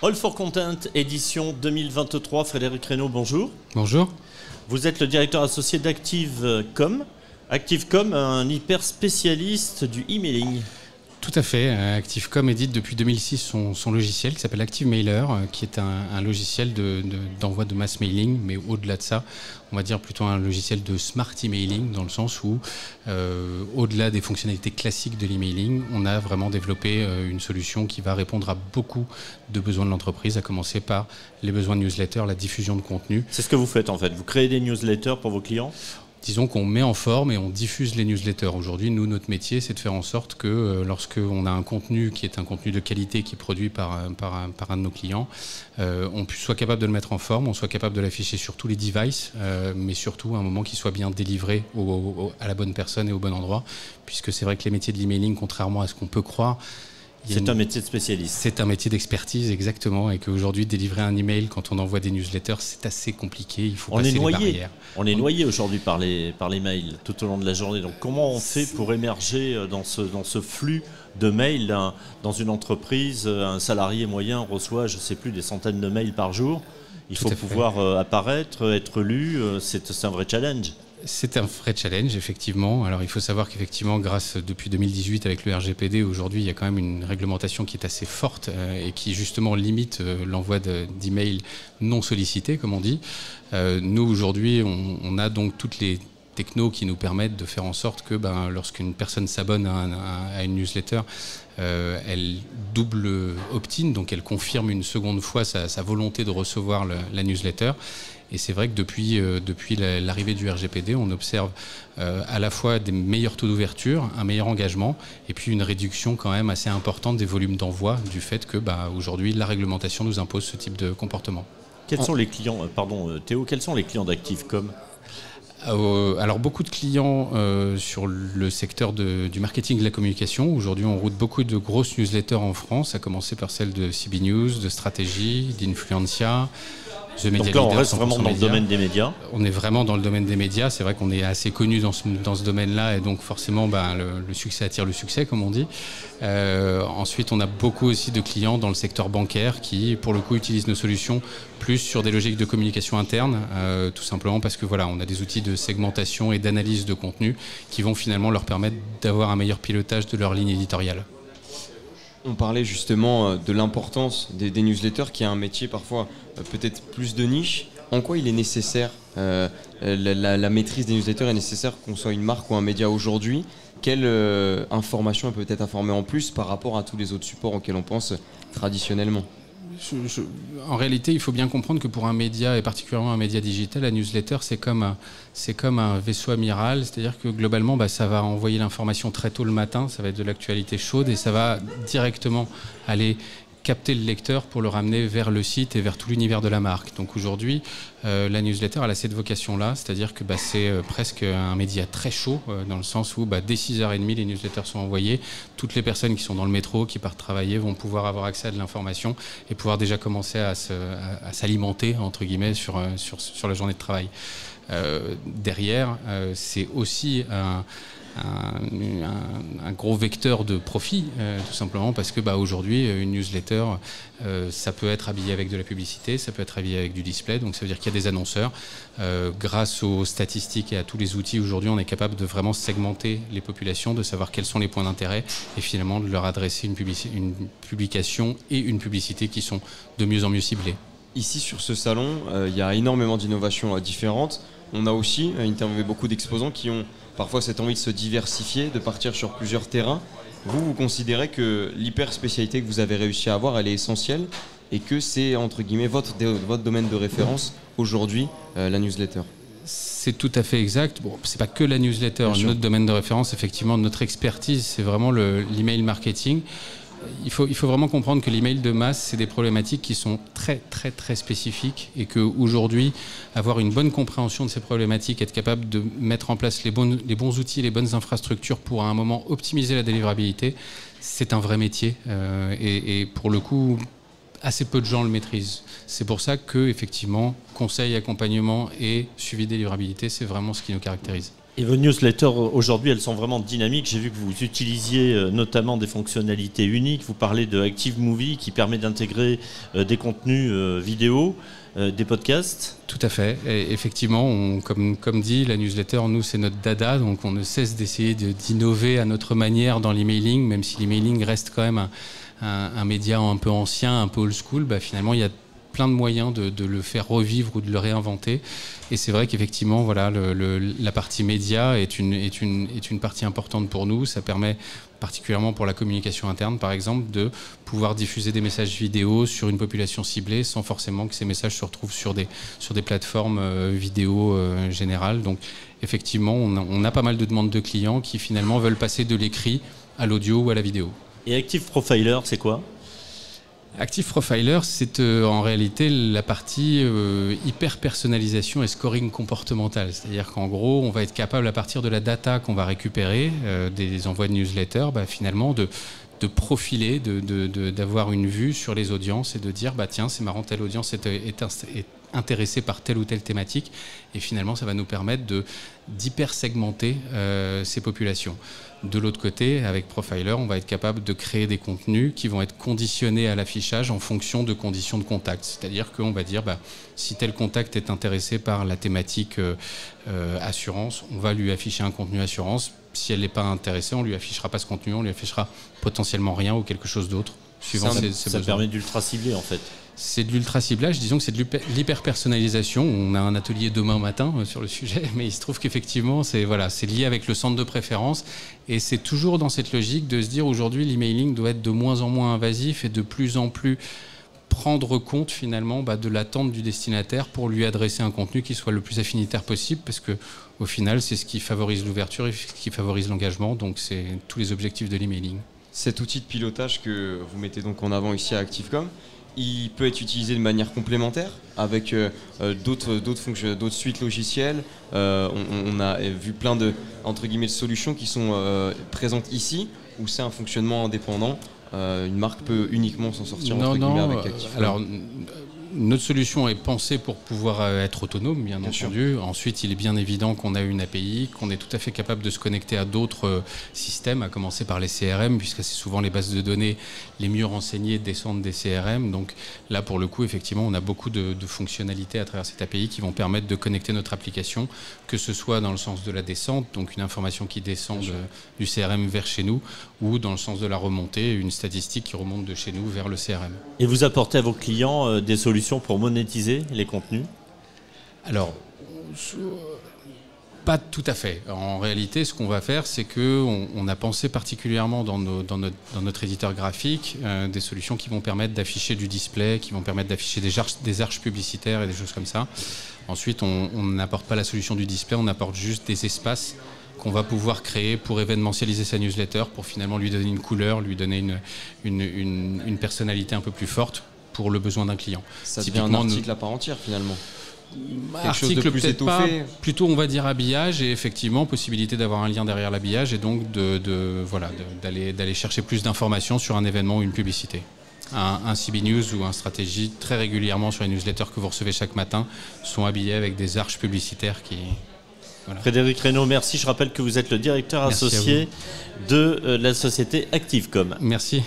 All for Content, édition 2023. Frédéric Reynaud, bonjour. Bonjour. Vous êtes le directeur associé d'ActiveCom. ActiveCom, un hyper spécialiste du emailing. Tout à fait. ActiveCom édite depuis 2006 son logiciel qui s'appelle ActiveMailer, qui est un logiciel d'envoi de mass mailing, mais au-delà de ça, on va dire plutôt un logiciel de smart emailing, dans le sens où, au-delà des fonctionnalités classiques de l'emailing, on a vraiment développé une solution qui va répondre à beaucoup de besoins de l'entreprise, à commencer par les besoins de newsletter, la diffusion de contenu. C'est ce que vous faites en fait, vous créez des newsletters pour vos clients ? Disons qu'on met en forme et on diffuse les newsletters. Aujourd'hui, nous, notre métier, c'est de faire en sorte que lorsqu'on a un contenu qui est un contenu de qualité qui est produit par un de nos clients, on soit capable de le mettre en forme, on soit capable de l'afficher sur tous les devices, mais surtout à un moment qu'il soit bien délivré à la bonne personne et au bon endroit, puisque c'est vrai que les métiers de l'emailing, contrairement à ce qu'on peut croire, c'est un métier de spécialiste. C'est un métier d'expertise, exactement, et qu'aujourd'hui, délivrer un email quand on envoie des newsletters, c'est assez compliqué, il faut passer les barrières. On est noyé aujourd'hui par les mails tout au long de la journée. Donc comment on fait pour émerger dans ce flux de mails dans une entreprise? Un salarié moyen reçoit, je ne sais plus, des centaines de mails par jour. Il faut pouvoir apparaître, être lu, c'est un vrai challenge. C'est un vrai challenge, effectivement. Alors, il faut savoir qu'effectivement, depuis 2018, avec le RGPD, aujourd'hui, il y a quand même une réglementation qui est assez forte et qui, justement, limite l'envoi d'emails non sollicités, comme on dit. Nous, aujourd'hui, on a donc toutes les technos qui nous permettent de faire en sorte que lorsqu'une personne s'abonne à une newsletter, elle double opt-in, donc elle confirme une seconde fois sa volonté de recevoir la newsletter. Et c'est vrai que depuis l'arrivée du RGPD, on observe à la fois des meilleurs taux d'ouverture, un meilleur engagement, et puis une réduction quand même assez importante des volumes d'envoi, du fait que aujourd'hui la réglementation nous impose ce type de comportement. Quels sont les clients, Théo, quels sont les clients d'ActiveCom ? Alors beaucoup de clients sur le secteur du marketing et de la communication. Aujourd'hui, on route beaucoup de grosses newsletters en France, à commencer par celles de CB News, de Stratégie, d'Influencia. Donc là, on reste vraiment dans le domaine des médias. On est vraiment dans le domaine des médias. C'est vrai qu'on est assez connu dans ce domaine-là, et donc forcément, le succès attire le succès, comme on dit. Ensuite, on a beaucoup aussi de clients dans le secteur bancaire qui, pour le coup, utilisent nos solutions plus sur des logiques de communication interne, tout simplement parce que on a des outils de segmentation et d'analyse de contenu qui vont finalement leur permettre d'avoir un meilleur pilotage de leur ligne éditoriale. On parlait justement de l'importance des newsletters, qui est un métier parfois peut-être plus de niche. En quoi il est nécessaire, la maîtrise des newsletters est nécessaire, qu'on soit une marque ou un média aujourd'hui? Quelle information peut être informée en plus par rapport à tous les autres supports auxquels on pense traditionnellement? En réalité, il faut bien comprendre que pour un média, et particulièrement un média digital, la newsletter, c'est comme un vaisseau amiral, c'est-à-dire que globalement, ça va envoyer l'information très tôt le matin, ça va être de l'actualité chaude, et ça va directement aller capter le lecteur pour le ramener vers le site et vers tout l'univers de la marque. Donc aujourd'hui, la newsletter, elle a cette vocation-là, c'est-à-dire que c'est presque un média très chaud, dans le sens où dès 6h30, les newsletters sont envoyées. Toutes les personnes qui sont dans le métro, qui partent travailler, vont pouvoir avoir accès à de l'information et pouvoir déjà commencer à s'alimenter, entre guillemets, sur la journée de travail. Derrière, c'est aussi un gros vecteur de profit, tout simplement parce que aujourd'hui, une newsletter, ça peut être habillé avec de la publicité, ça peut être habillé avec du display, donc ça veut dire qu'il y a des annonceurs. Grâce aux statistiques et à tous les outils, aujourd'hui, on est capable de vraiment segmenter les populations, de savoir quels sont les points d'intérêt et finalement de leur adresser une publication et une publicité qui sont de mieux en mieux ciblées. Ici, sur ce salon, il y a énormément d'innovations différentes. On a aussi interviewé beaucoup d'exposants qui ont parfois cette envie de se diversifier, de partir sur plusieurs terrains. Vous considérez que l'hyper-spécialité que vous avez réussi à avoir, elle est essentielle et que c'est, entre guillemets, votre domaine de référence aujourd'hui, la newsletter? C'est tout à fait exact. Bon, c'est pas que la newsletter. Notre domaine de référence, effectivement, notre expertise, c'est vraiment l'email marketing. Il faut vraiment comprendre que l'email de masse, c'est des problématiques qui sont très très très spécifiques et qu'aujourd'hui, avoir une bonne compréhension de ces problématiques, être capable de mettre en place les bons outils, les bonnes infrastructures pour à un moment optimiser la délivrabilité, c'est un vrai métier et pour le coup, assez peu de gens le maîtrisent. C'est pour ça que, effectivement, conseil, accompagnement et suivi de délivrabilité, c'est vraiment ce qui nous caractérise. Et vos newsletters aujourd'hui, elles sont vraiment dynamiques. J'ai vu que vous utilisiez notamment des fonctionnalités uniques. Vous parlez de Active Movie qui permet d'intégrer des contenus vidéo, des podcasts. Tout à fait. Et effectivement, comme dit, la newsletter, nous, c'est notre dada. Donc on ne cesse d'essayer d'innover à notre manière dans l'emailing, même si l'emailing reste quand même un média un peu ancien, un peu old school. Finalement, il y a plein de moyens de le faire revivre ou de le réinventer. Et c'est vrai qu'effectivement, voilà, la partie média est une partie importante pour nous. Ça permet, particulièrement pour la communication interne, par exemple, de pouvoir diffuser des messages vidéo sur une population ciblée sans forcément que ces messages se retrouvent sur des plateformes vidéo générales. Donc, effectivement, on a pas mal de demandes de clients qui, finalement, veulent passer de l'écrit à l'audio ou à la vidéo. Et Active Profiler, c'est quoi ? Active Profiler, c'est en réalité la partie hyper personnalisation et scoring comportemental. C'est-à-dire qu'en gros, on va être capable, à partir de la data qu'on va récupérer des envois de newsletters, finalement de profiler, d'avoir une vue sur les audiences et de dire tiens, c'est marrant, telle audience est intéressée par telle ou telle thématique. Et finalement, ça va nous permettre d'hyper-segmenter ces populations. De l'autre côté, avec Profiler, on va être capable de créer des contenus qui vont être conditionnés à l'affichage en fonction de conditions de contact. C'est-à-dire qu'on va dire, si tel contact est intéressé par la thématique assurance, on va lui afficher un contenu assurance. Si elle n'est pas intéressée, on ne lui affichera pas ce contenu, on lui affichera potentiellement rien ou quelque chose d'autre. Ça permet d'ultra cibler en fait. C'est de l'ultra ciblage, disons que c'est de l'hyper-personnalisation. On a un atelier demain matin sur le sujet, mais il se trouve qu'effectivement, c'est lié avec le centre de préférence. Et c'est toujours dans cette logique de se dire aujourd'hui, l'emailing doit être de moins en moins invasif et de plus en plus prendre compte finalement de l'attente du destinataire pour lui adresser un contenu qui soit le plus affinitaire possible, parce que au final, c'est ce qui favorise l'ouverture et ce qui favorise l'engagement. Donc, c'est tous les objectifs de l'emailing. Cet outil de pilotage que vous mettez donc en avant ici à Activecom, il peut être utilisé de manière complémentaire avec d'autres suites logicielles. On a vu plein de, entre guillemets, de solutions qui sont présentes ici, ou c'est un fonctionnement indépendant. Une marque peut uniquement s'en sortir entre guillemets avec Activecom. Alors, notre solution est pensée pour pouvoir être autonome, bien entendu. Ensuite, il est bien évident qu'on a une API, qu'on est tout à fait capable de se connecter à d'autres systèmes, à commencer par les CRM, puisque c'est souvent les bases de données les mieux renseignées descendent des CRM. Donc là, pour le coup, effectivement, on a beaucoup de fonctionnalités à travers cette API qui vont permettre de connecter notre application, que ce soit dans le sens de la descente, donc une information qui descend du CRM vers chez nous, ou dans le sens de la remontée, une statistique qui remonte de chez nous vers le CRM. Et vous apportez à vos clients des solutions pour monétiser les contenus ? Alors, pas tout à fait. En réalité, ce qu'on va faire, c'est qu'on a pensé particulièrement dans notre éditeur graphique des solutions qui vont permettre d'afficher du display, qui vont permettre d'afficher des arches publicitaires et des choses comme ça. Ensuite, on n'apporte pas la solution du display, on apporte juste des espaces qu'on va pouvoir créer pour événementialiser sa newsletter, pour finalement lui donner une couleur, lui donner une personnalité un peu plus forte pour le besoin d'un client. Ça devient un article à part entière finalement. Article peut-être pas, plutôt on va dire habillage, et effectivement possibilité d'avoir un lien derrière l'habillage et donc d'aller chercher plus d'informations sur un événement ou une publicité. Un CB News ou un stratégie très régulièrement sur les newsletters que vous recevez chaque matin sont habillés avec des arches publicitaires qui... Voilà. Frédéric Reynaud, merci. Je rappelle que vous êtes le directeur associé de la société Activecom. Merci.